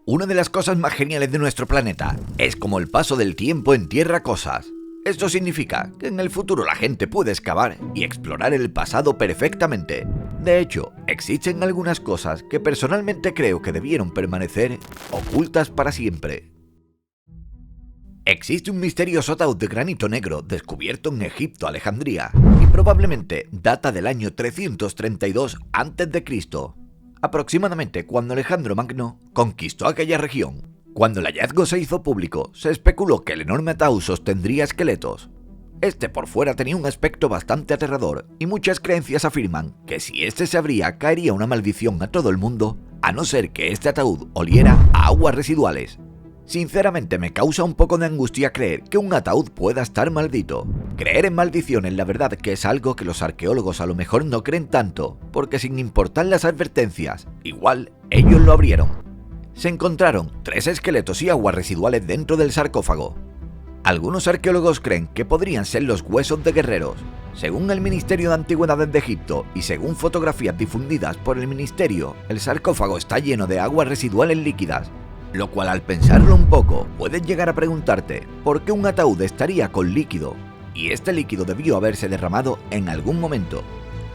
Una de las cosas más geniales de nuestro planeta es como el paso del tiempo entierra cosas. Esto significa que en el futuro la gente puede excavar y explorar el pasado perfectamente. De hecho, existen algunas cosas que personalmente creo que debieron permanecer ocultas para siempre. Existe un misterioso ataúd de granito negro descubierto en Egipto, Alejandría, y probablemente data del año 332 a.C., aproximadamente cuando Alejandro Magno conquistó aquella región. Cuando el hallazgo se hizo público, se especuló que el enorme ataúd sostendría esqueletos. Este por fuera tenía un aspecto bastante aterrador, y muchas creencias afirman que si este se abría caería una maldición a todo el mundo, a no ser que este ataúd oliera a aguas residuales. Sinceramente me causa un poco de angustia creer que un ataúd pueda estar maldito. Creer en maldiciones la verdad que es algo que los arqueólogos a lo mejor no creen tanto, porque sin importar las advertencias, igual ellos lo abrieron. Se encontraron 3 esqueletos y aguas residuales dentro del sarcófago. Algunos arqueólogos creen que podrían ser los huesos de guerreros. Según el Ministerio de Antigüedades de Egipto y según fotografías difundidas por el ministerio, el sarcófago está lleno de aguas residuales líquidas, lo cual al pensarlo un poco, puedes llegar a preguntarte por qué un ataúd estaría con líquido, y este líquido debió haberse derramado en algún momento.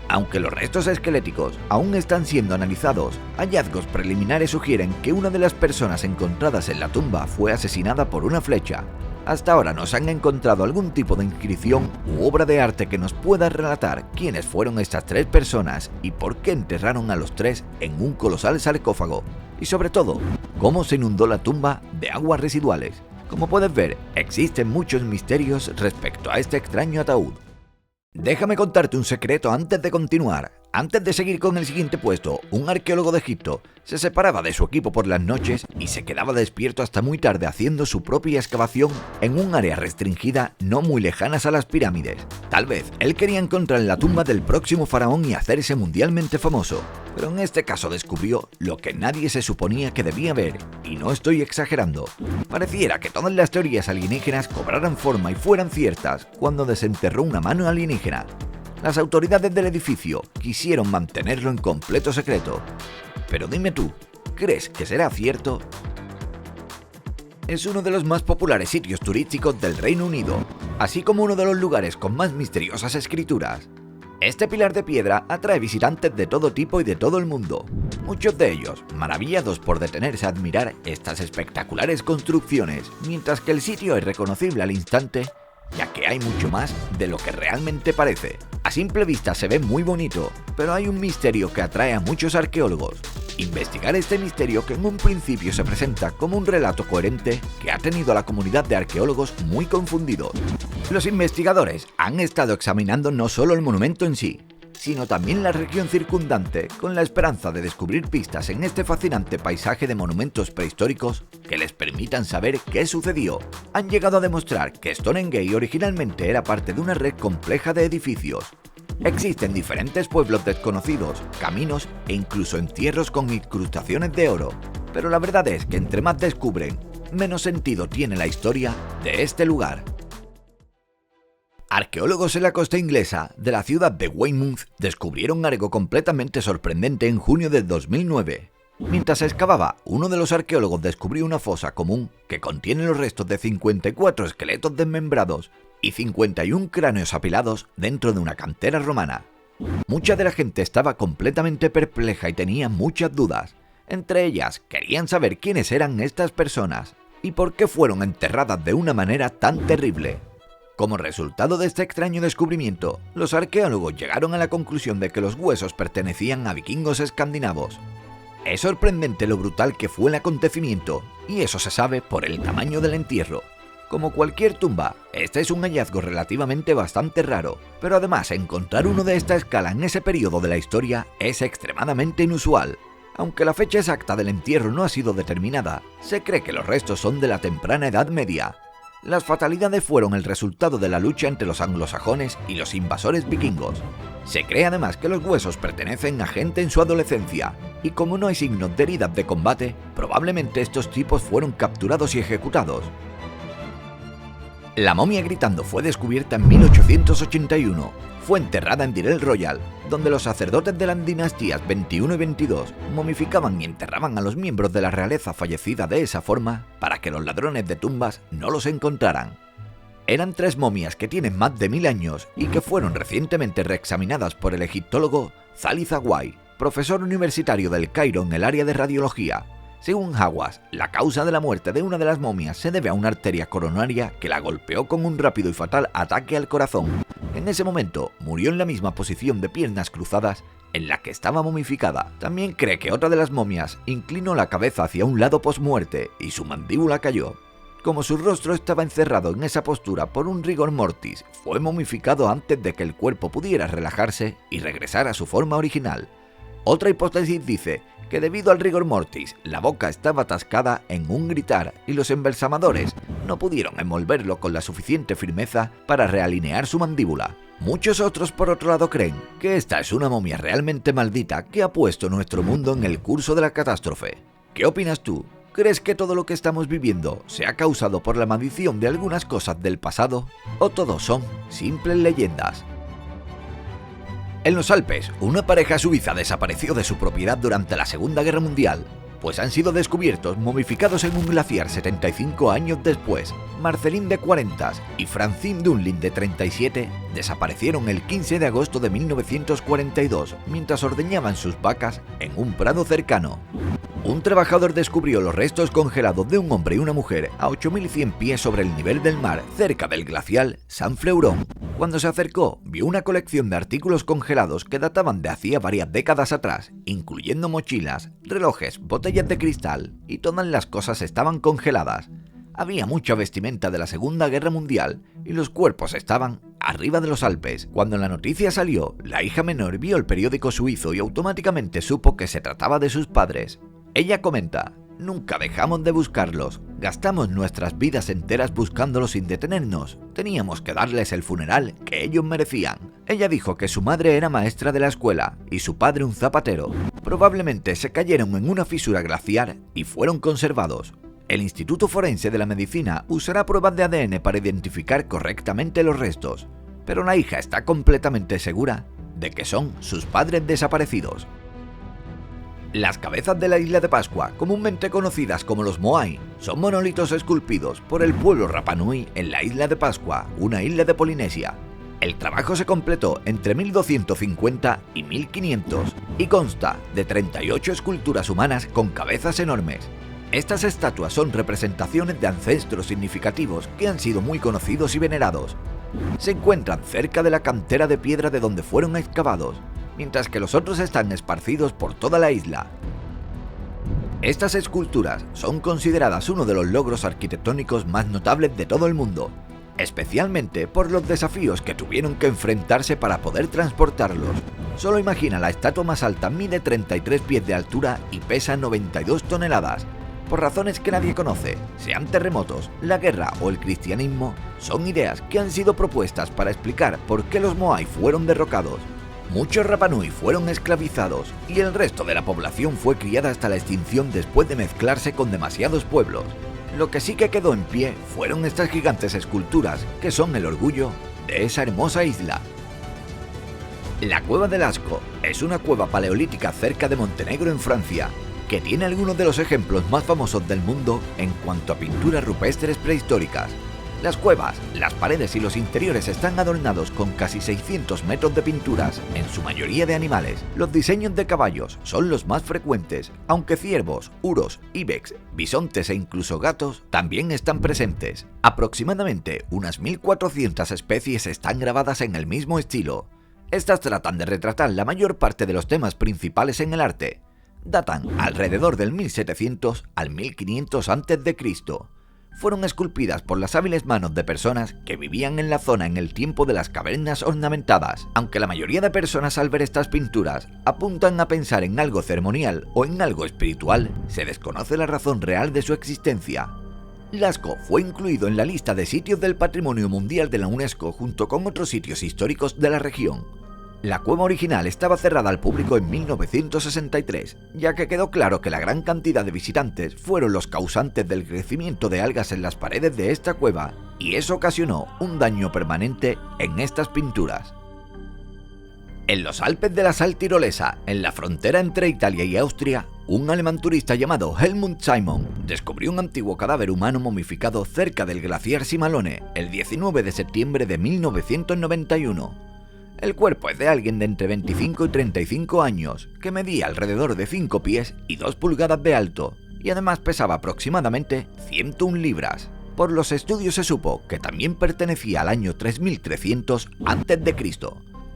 Aunque los restos esqueléticos aún están siendo analizados, hallazgos preliminares sugieren que una de las personas encontradas en la tumba fue asesinada por una flecha. Hasta ahora no se han encontrado algún tipo de inscripción u obra de arte que nos pueda relatar quiénes fueron estas 3 personas y por qué enterraron a los 3 en un colosal sarcófago. Y sobre todo, cómo se inundó la tumba de aguas residuales. Como puedes ver, existen muchos misterios respecto a este extraño ataúd. Déjame contarte un secreto antes de continuar. Antes de seguir con el siguiente puesto, un arqueólogo de Egipto se separaba de su equipo por las noches y se quedaba despierto hasta muy tarde haciendo su propia excavación en un área restringida no muy lejanas a las pirámides. Tal vez él quería encontrar la tumba del próximo faraón y hacerse mundialmente famoso, pero en este caso descubrió lo que nadie se suponía que debía ver, y no estoy exagerando. Pareciera que todas las teorías alienígenas cobraran forma y fueran ciertas cuando desenterró una mano alienígena. Las autoridades del edificio quisieron mantenerlo en completo secreto. Pero dime tú, ¿crees que será cierto? Es uno de los más populares sitios turísticos del Reino Unido, así como uno de los lugares con más misteriosas escrituras. Este pilar de piedra atrae visitantes de todo tipo y de todo el mundo, muchos de ellos maravillados por detenerse a admirar estas espectaculares construcciones, mientras que el sitio es reconocible al instante, ya que hay mucho más de lo que realmente parece. A simple vista se ve muy bonito, pero hay un misterio que atrae a muchos arqueólogos. Investigar este misterio, que en un principio se presenta como un relato coherente, que ha tenido a la comunidad de arqueólogos muy confundidos. Los investigadores han estado examinando no solo el monumento en sí, sino también la región circundante, con la esperanza de descubrir pistas en este fascinante paisaje de monumentos prehistóricos que les permitan saber qué sucedió. Han llegado a demostrar que Stonehenge originalmente era parte de una red compleja de edificios. Existen diferentes pueblos desconocidos, caminos e incluso entierros con incrustaciones de oro, pero la verdad es que entre más descubren, menos sentido tiene la historia de este lugar. Arqueólogos en la costa inglesa de la ciudad de Weymouth descubrieron algo completamente sorprendente en junio del 2009. Mientras excavaba, uno de los arqueólogos descubrió una fosa común que contiene los restos de 54 esqueletos desmembrados y 51 cráneos apilados dentro de una cantera romana. Mucha de la gente estaba completamente perpleja y tenía muchas dudas. Entre ellas, querían saber quiénes eran estas personas y por qué fueron enterradas de una manera tan terrible. Como resultado de este extraño descubrimiento, los arqueólogos llegaron a la conclusión de que los huesos pertenecían a vikingos escandinavos. Es sorprendente lo brutal que fue el acontecimiento, y eso se sabe por el tamaño del entierro. Como cualquier tumba, este es un hallazgo relativamente bastante raro, pero además encontrar uno de esta escala en ese periodo de la historia es extremadamente inusual. Aunque la fecha exacta del entierro no ha sido determinada, se cree que los restos son de la temprana Edad Media. Las fatalidades fueron el resultado de la lucha entre los anglosajones y los invasores vikingos. Se cree además que los huesos pertenecen a gente en su adolescencia, y como no hay signos de heridas de combate, probablemente estos tipos fueron capturados y ejecutados. La momia gritando fue descubierta en 1881. Fue enterrada en Direl Royal, donde los sacerdotes de las dinastías 21 y 22 momificaban y enterraban a los miembros de la realeza fallecida de esa forma para que los ladrones de tumbas no los encontraran. Eran 3 momias que tienen más de 1000 años y que fueron recientemente reexaminadas por el egiptólogo Zali Zawai, profesor universitario del Cairo en el área de radiología. Según Hawass, la causa de la muerte de una de las momias se debe a una arteria coronaria que la golpeó con un rápido y fatal ataque al corazón. En ese momento, murió en la misma posición de piernas cruzadas en la que estaba momificada. También cree que otra de las momias inclinó la cabeza hacia un lado post-muerte y su mandíbula cayó. Como su rostro estaba encerrado en esa postura por un rigor mortis, fue momificado antes de que el cuerpo pudiera relajarse y regresar a su forma original. Otra hipótesis dice que debido al rigor mortis, la boca estaba atascada en un gritar y los embalsamadores no pudieron envolverlo con la suficiente firmeza para realinear su mandíbula. Muchos otros, por otro lado, creen que esta es una momia realmente maldita que ha puesto nuestro mundo en el curso de la catástrofe. ¿Qué opinas tú? ¿Crees que todo lo que estamos viviendo se ha causado por la maldición de algunas cosas del pasado? ¿O todos son simples leyendas? En los Alpes, una pareja suiza desapareció de su propiedad durante la Segunda Guerra Mundial, pues han sido descubiertos momificados en un glaciar 75 años después. Marceline de 40 y Francine Dunlin de 37 desaparecieron el 15 de agosto de 1942 mientras ordeñaban sus vacas en un prado cercano. Un trabajador descubrió los restos congelados de un hombre y una mujer a 8100 pies sobre el nivel del mar, cerca del glacial Saint-Fleuron. Cuando se acercó, vio una colección de artículos congelados que databan de hacía varias décadas atrás, incluyendo mochilas, relojes, botellas de cristal, y todas las cosas estaban congeladas. Había mucha vestimenta de la Segunda Guerra Mundial y los cuerpos estaban arriba de los Alpes. Cuando la noticia salió, la hija menor vio el periódico suizo y automáticamente supo que se trataba de sus padres. Ella comenta: nunca dejamos de buscarlos, gastamos nuestras vidas enteras buscándolos sin detenernos, teníamos que darles el funeral que ellos merecían. Ella dijo que su madre era maestra de la escuela y su padre un zapatero. Probablemente se cayeron en una fisura glaciar y fueron conservados. El Instituto Forense de la Medicina usará pruebas de ADN para identificar correctamente los restos, pero la hija está completamente segura de que son sus padres desaparecidos. Las cabezas de la isla de Pascua, comúnmente conocidas como los Moai, son monolitos esculpidos por el pueblo Rapa Nui en la isla de Pascua, una isla de Polinesia. El trabajo se completó entre 1250 y 1500 y consta de 38 esculturas humanas con cabezas enormes. Estas estatuas son representaciones de ancestros significativos que han sido muy conocidos y venerados. Se encuentran cerca de la cantera de piedra de donde fueron excavados, mientras que los otros están esparcidos por toda la isla. Estas esculturas son consideradas uno de los logros arquitectónicos más notables de todo el mundo, especialmente por los desafíos que tuvieron que enfrentarse para poder transportarlos. Solo imagina, la estatua más alta mide 33 pies de altura y pesa 92 toneladas. Por razones que nadie conoce, sean terremotos, la guerra o el cristianismo, son ideas que han sido propuestas para explicar por qué los Moai fueron derrocados. Muchos Rapa Nui fueron esclavizados y el resto de la población fue criada hasta la extinción después de mezclarse con demasiados pueblos. Lo que sí que quedó en pie fueron estas gigantes esculturas que son el orgullo de esa hermosa isla. La Cueva de Lascaux es una cueva paleolítica cerca de Montenegro en Francia, que tiene algunos de los ejemplos más famosos del mundo en cuanto a pinturas rupestres prehistóricas. Las cuevas, las paredes y los interiores están adornados con casi 600 metros de pinturas, en su mayoría de animales. Los diseños de caballos son los más frecuentes, aunque ciervos, uros, ibex, bisontes e incluso gatos también están presentes. Aproximadamente unas 1400 especies están grabadas en el mismo estilo. Estas tratan de retratar la mayor parte de los temas principales en el arte. Datan alrededor del 1700 al 1500 a.C. Fueron esculpidas por las hábiles manos de personas que vivían en la zona en el tiempo de las cavernas ornamentadas. Aunque la mayoría de personas al ver estas pinturas apuntan a pensar en algo ceremonial o en algo espiritual, se desconoce la razón real de su existencia. Lascaux fue incluido en la lista de sitios del Patrimonio Mundial de la UNESCO junto con otros sitios históricos de la región. La cueva original estaba cerrada al público en 1963, ya que quedó claro que la gran cantidad de visitantes fueron los causantes del crecimiento de algas en las paredes de esta cueva, y eso ocasionó un daño permanente en estas pinturas. En los Alpes de la Sal Tirolesa, en la frontera entre Italia y Austria, un alemán turista llamado Helmut Simon descubrió un antiguo cadáver humano momificado cerca del glaciar Simalone el 19 de septiembre de 1991. El cuerpo es de alguien de entre 25 y 35 años, que medía alrededor de 5 pies y 2 pulgadas de alto, y además pesaba aproximadamente 101 libras. Por los estudios se supo que también pertenecía al año 3300 a.C.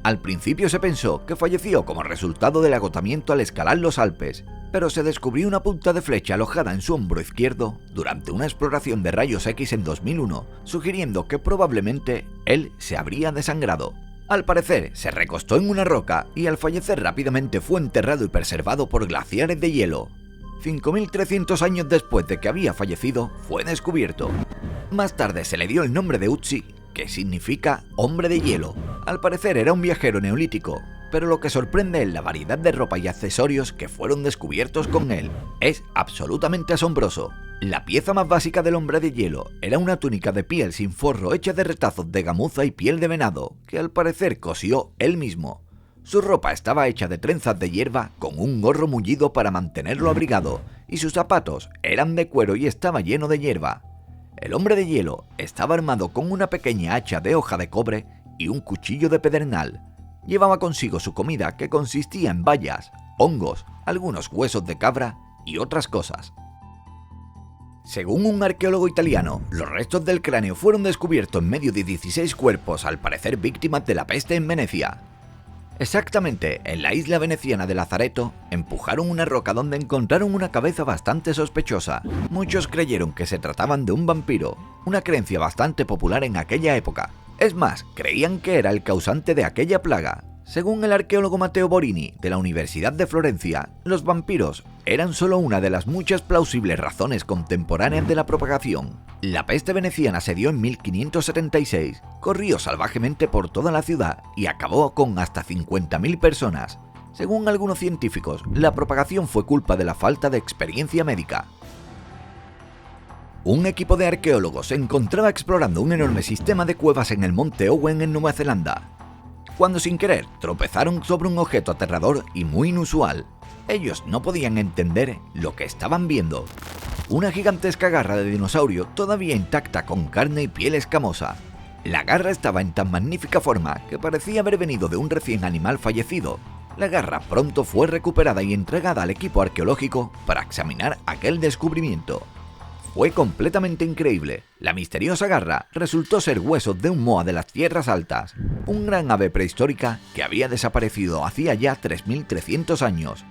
Al principio se pensó que falleció como resultado del agotamiento al escalar los Alpes, pero se descubrió una punta de flecha alojada en su hombro izquierdo durante una exploración de rayos X en 2001, sugiriendo que probablemente él se habría desangrado. Al parecer, se recostó en una roca y al fallecer rápidamente fue enterrado y preservado por glaciares de hielo. 5.300 años después de que había fallecido, fue descubierto. Más tarde se le dio el nombre de Utsi, que significa hombre de hielo. Al parecer era un viajero neolítico, pero lo que sorprende es la variedad de ropa y accesorios que fueron descubiertos con él. Es absolutamente asombroso. La pieza más básica del hombre de hielo era una túnica de piel sin forro hecha de retazos de gamuza y piel de venado, que al parecer cosió él mismo. Su ropa estaba hecha de trenzas de hierba con un gorro mullido para mantenerlo abrigado, y sus zapatos eran de cuero y estaba lleno de hierba. El hombre de hielo estaba armado con una pequeña hacha de hoja de cobre y un cuchillo de pedernal. Llevaba consigo su comida, que consistía en bayas, hongos, algunos huesos de cabra y otras cosas. Según un arqueólogo italiano, los restos del cráneo fueron descubiertos en medio de 16 cuerpos, al parecer víctimas de la peste en Venecia. Exactamente, en la isla veneciana de Lazareto, empujaron una roca donde encontraron una cabeza bastante sospechosa. Muchos creyeron que se trataban de un vampiro, una creencia bastante popular en aquella época. Es más, creían que era el causante de aquella plaga. Según el arqueólogo Matteo Borini, de la Universidad de Florencia, los vampiros eran solo una de las muchas plausibles razones contemporáneas de la propagación. La peste veneciana se dio en 1576, corrió salvajemente por toda la ciudad y acabó con hasta 50.000 personas. Según algunos científicos, la propagación fue culpa de la falta de experiencia médica. Un equipo de arqueólogos se encontraba explorando un enorme sistema de cuevas en el monte Owen en Nueva Zelanda, cuando sin querer tropezaron sobre un objeto aterrador y muy inusual. Ellos no podían entender lo que estaban viendo. Una gigantesca garra de dinosaurio todavía intacta con carne y piel escamosa. La garra estaba en tan magnífica forma que parecía haber venido de un recién animal fallecido. La garra pronto fue recuperada y entregada al equipo arqueológico para examinar aquel descubrimiento. Fue completamente increíble. La misteriosa garra resultó ser huesos de un moa de las tierras altas, un gran ave prehistórica que había desaparecido hacía ya 3.300 años.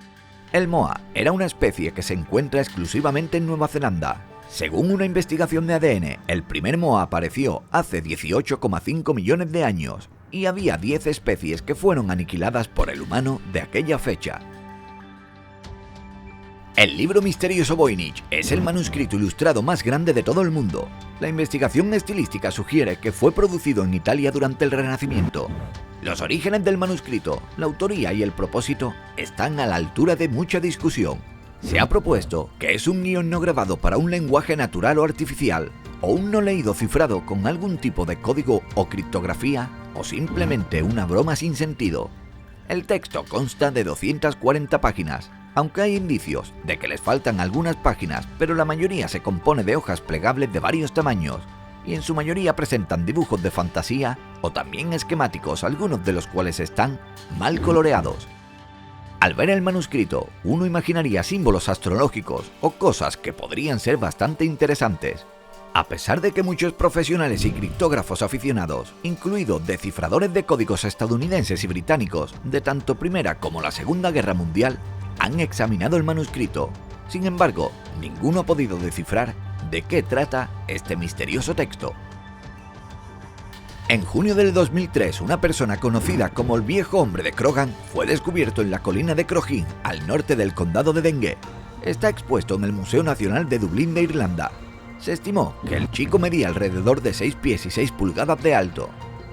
El moa era una especie que se encuentra exclusivamente en Nueva Zelanda. Según una investigación de ADN, el primer moa apareció hace 18,5 millones de años, y había 10 especies que fueron aniquiladas por el humano de aquella fecha. El libro misterioso Voynich es el manuscrito ilustrado más grande de todo el mundo. La investigación estilística sugiere que fue producido en Italia durante el Renacimiento. Los orígenes del manuscrito, la autoría y el propósito están a la altura de mucha discusión. Se ha propuesto que es un guión no grabado para un lenguaje natural o artificial, o un no leído cifrado con algún tipo de código o criptografía, o simplemente una broma sin sentido. El texto consta de 240 páginas, aunque hay indicios de que les faltan algunas páginas, pero la mayoría se compone de hojas plegables de varios tamaños, y en su mayoría presentan dibujos de fantasía o también esquemáticos, algunos de los cuales están mal coloreados. Al ver el manuscrito, uno imaginaría símbolos astrológicos o cosas que podrían ser bastante interesantes. A pesar de que muchos profesionales y criptógrafos aficionados, incluidos descifradores de códigos estadounidenses y británicos de tanto Primera como la Segunda Guerra Mundial, han examinado el manuscrito, sin embargo, ninguno ha podido descifrar de qué trata este misterioso texto. En junio del 2003, una persona conocida como el viejo hombre de Krogan fue descubierto en la colina de Crogin, al norte del condado de Dengue. Está expuesto en el Museo Nacional de Dublín de Irlanda. Se estimó que el chico medía alrededor de 6 pies y 6 pulgadas de alto.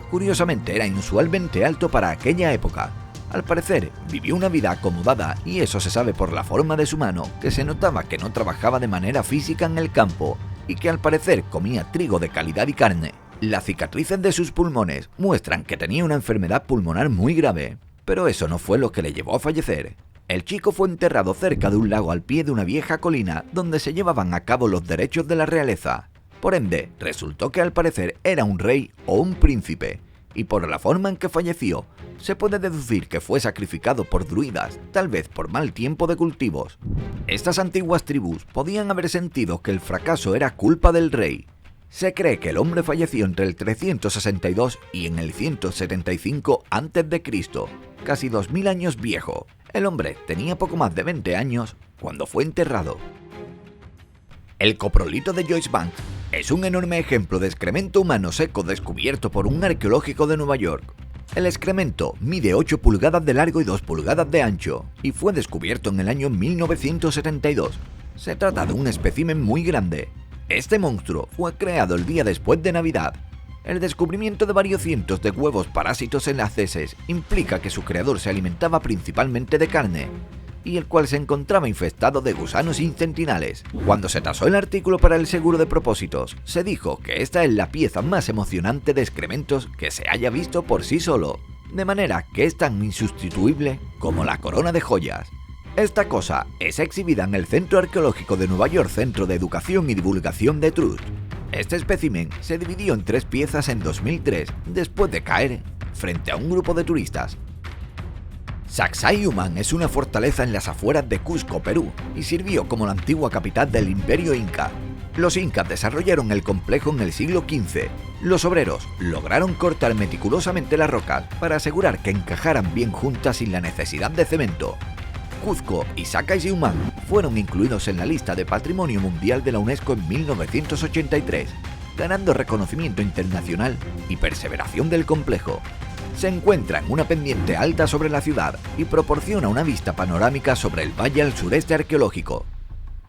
Curiosamente era inusualmente alto para aquella época. Al parecer, vivió una vida acomodada y eso se sabe por la forma de su mano, que se notaba que no trabajaba de manera física en el campo y que al parecer comía trigo de calidad y carne. Las cicatrices de sus pulmones muestran que tenía una enfermedad pulmonar muy grave, pero eso no fue lo que le llevó a fallecer. El chico fue enterrado cerca de un lago al pie de una vieja colina donde se llevaban a cabo los derechos de la realeza. Por ende, resultó que al parecer era un rey o un príncipe, y por la forma en que falleció, se puede deducir que fue sacrificado por druidas, tal vez por mal tiempo de cultivos. Estas antiguas tribus podían haber sentido que el fracaso era culpa del rey. Se cree que el hombre falleció entre el 362 y en el 175 a.C., casi 2000 años viejo. El hombre tenía poco más de 20 años cuando fue enterrado. El coprolito de Joyce Banks es un enorme ejemplo de excremento humano seco descubierto por un arqueológico de Nueva York. El excremento mide 8 pulgadas de largo y 2 pulgadas de ancho y fue descubierto en el año 1972. Se trata de un espécimen muy grande. Este monstruo fue creado el día después de Navidad. El descubrimiento de varios cientos de huevos parásitos en las heces implica que su creador se alimentaba principalmente de carne, y el cual se encontraba infestado de gusanos intestinales. Cuando se tasó el artículo para el seguro de propósitos, se dijo que esta es la pieza más emocionante de excrementos que se haya visto por sí solo, de manera que es tan insustituible como la corona de joyas. Esta cosa es exhibida en el Centro Arqueológico de Nueva York, Centro de Educación y Divulgación de Trust. Este espécimen se dividió en 3 piezas en 2003, después de caer frente a un grupo de turistas. Sacsayhuamán es una fortaleza en las afueras de Cusco, Perú, y sirvió como la antigua capital del Imperio Inca. Los incas desarrollaron el complejo en el siglo XV. Los obreros lograron cortar meticulosamente las rocas para asegurar que encajaran bien juntas sin la necesidad de cemento. Cuzco y Sacsayhuamán fueron incluidos en la lista de Patrimonio Mundial de la UNESCO en 1983, ganando reconocimiento internacional y perseveración del complejo. Se encuentra en una pendiente alta sobre la ciudad y proporciona una vista panorámica sobre el valle al sureste arqueológico.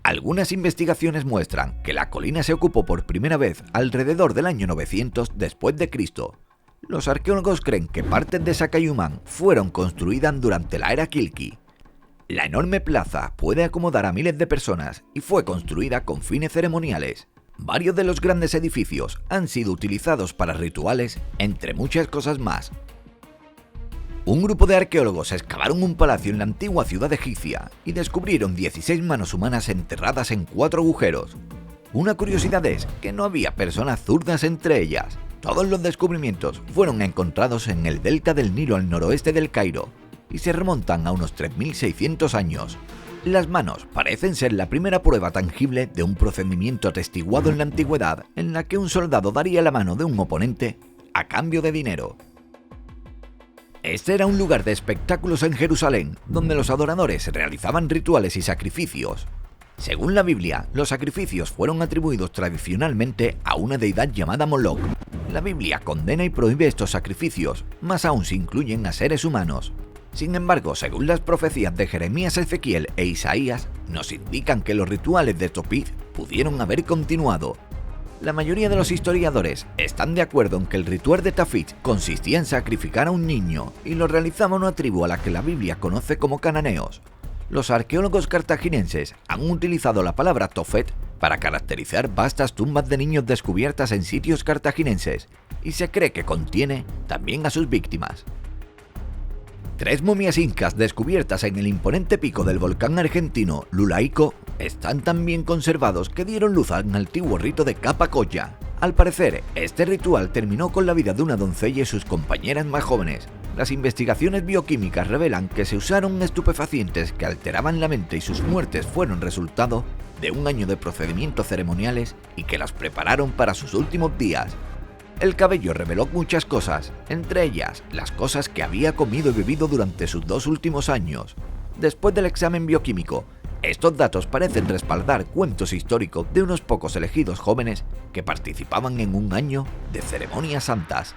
Algunas investigaciones muestran que la colina se ocupó por primera vez alrededor del año 900 después de Cristo. Los arqueólogos creen que partes de Sacsayhuamán fueron construidas durante la era Khilki. La enorme plaza puede acomodar a miles de personas y fue construida con fines ceremoniales. Varios de los grandes edificios han sido utilizados para rituales, entre muchas cosas más. Un grupo de arqueólogos excavaron un palacio en la antigua ciudad egipcia y descubrieron 16 manos humanas enterradas en 4 agujeros. Una curiosidad es que no había personas zurdas entre ellas. Todos los descubrimientos fueron encontrados en el delta del Nilo al noroeste del Cairo y se remontan a unos 3600 años. Las manos parecen ser la primera prueba tangible de un procedimiento atestiguado en la antigüedad en la que un soldado daría la mano de un oponente a cambio de dinero. Este era un lugar de espectáculos en Jerusalén, donde los adoradores realizaban rituales y sacrificios. Según la Biblia, los sacrificios fueron atribuidos tradicionalmente a una deidad llamada Moloch. La Biblia condena y prohíbe estos sacrificios, más aún si incluyen a seres humanos. Sin embargo, según las profecías de Jeremías, Ezequiel e Isaías, nos indican que los rituales de Tophet pudieron haber continuado. La mayoría de los historiadores están de acuerdo en que el ritual de Tophet consistía en sacrificar a un niño y lo realizaba una tribu a la que la Biblia conoce como cananeos. Los arqueólogos cartagineses han utilizado la palabra Tophet para caracterizar vastas tumbas de niños descubiertas en sitios cartaginenses y se cree que contiene también a sus víctimas. 3 momias incas descubiertas en el imponente pico del volcán argentino Lulaico están tan bien conservados que dieron luz a un antiguo rito de Capacoya. Al parecer, este ritual terminó con la vida de una doncella y sus compañeras más jóvenes. Las investigaciones bioquímicas revelan que se usaron estupefacientes que alteraban la mente y sus muertes fueron resultado de un año de procedimientos ceremoniales y que las prepararon para sus últimos días. El cabello reveló muchas cosas, entre ellas las cosas que había comido y bebido durante sus 2 últimos años. Después del examen bioquímico, estos datos parecen respaldar cuentos históricos de unos pocos elegidos jóvenes que participaban en un año de ceremonias santas.